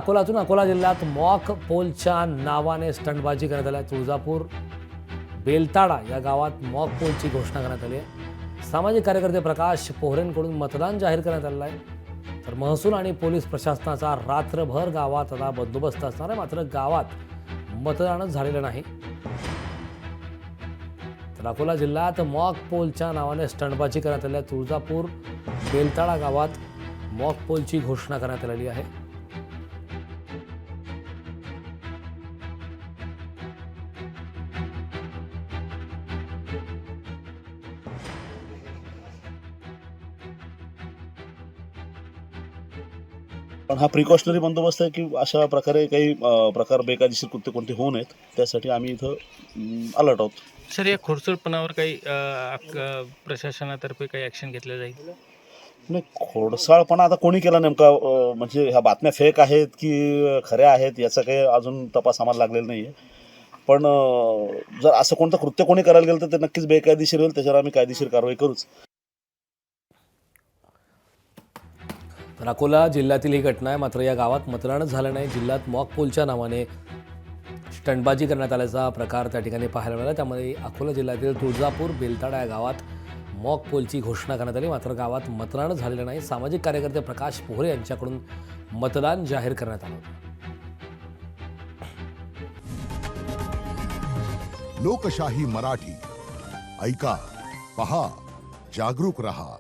अकोला जिल्ह्यात मॉक पोलच्या नावाने स्टंटबाजी करण्यात आली आहे। तुळजापूर बेलताडा या गावात मॉक पोलची घोषणा करण्यात आली आहे। सामाजिक कार्यकर्ते प्रकाश पोहरेंकडून मतदान जाहीर करण्यात आलेलं आहे। तर महसूल आणि पोलीस प्रशासनाचा रात्रभर गावात आता बंदोबस्त असणार आहे, मात्र गावात मतदानच झालेलं नाही। तर अकोला जिल्ह्यात मॉक पोलच्या नावाने स्टंटबाजी करण्यात आली आहे। तुळजापूर बेलताडा गावात मॉक पोलची घोषणा करण्यात आलेली आहे। पण हा प्रिकॉशनरी बंदोबस्त आहे की अशा प्रकारे काही प्रकार बेकायदेशीर कृत्य कोणते होऊ नयेत, त्यासाठी आम्ही इथं अलर्ट आहोत। सर, या खोडसाळपणावर काही प्रशासनातर्फे काही ॲक्शन घेतलं जाईल? नाही, खोडसाळपणा आता कोणी केला नेमका, म्हणजे ह्या बातम्या फेक आहेत की खऱ्या आहेत याचा काही अजून तपास आम्हाला लागलेला नाही आहे। पण जर असं कोणतं कृत्य कोणी करायला गेलं तर ते नक्कीच बेकायदेशीर होईल, त्याच्यावर आम्ही कायदेशीर कारवाई करूच। तर अकोला जिल्ह्यातील ही घटना आहे, मात्र या गावात मतदानच झालं नाही। जिल्ह्यात मॉक पोलच्या नावाने स्टंटबाजी करण्यात आल्याचा प्रकार त्या ठिकाणी पाहायला मिळाला। त्यामध्ये अकोला जिल्ह्यातील तुळजापूर बेलताडा या गावात मॉक पोलची घोषणा करण्यात आली, मात्र गावात मतदानच झालेलं नाही। सामाजिक कार्यकर्ते प्रकाश पोहरे यांच्याकडून मतदान जाहीर करण्यात आलं होतं। लोकशाही मराठी ऐका, पहा, जागरूक रहा।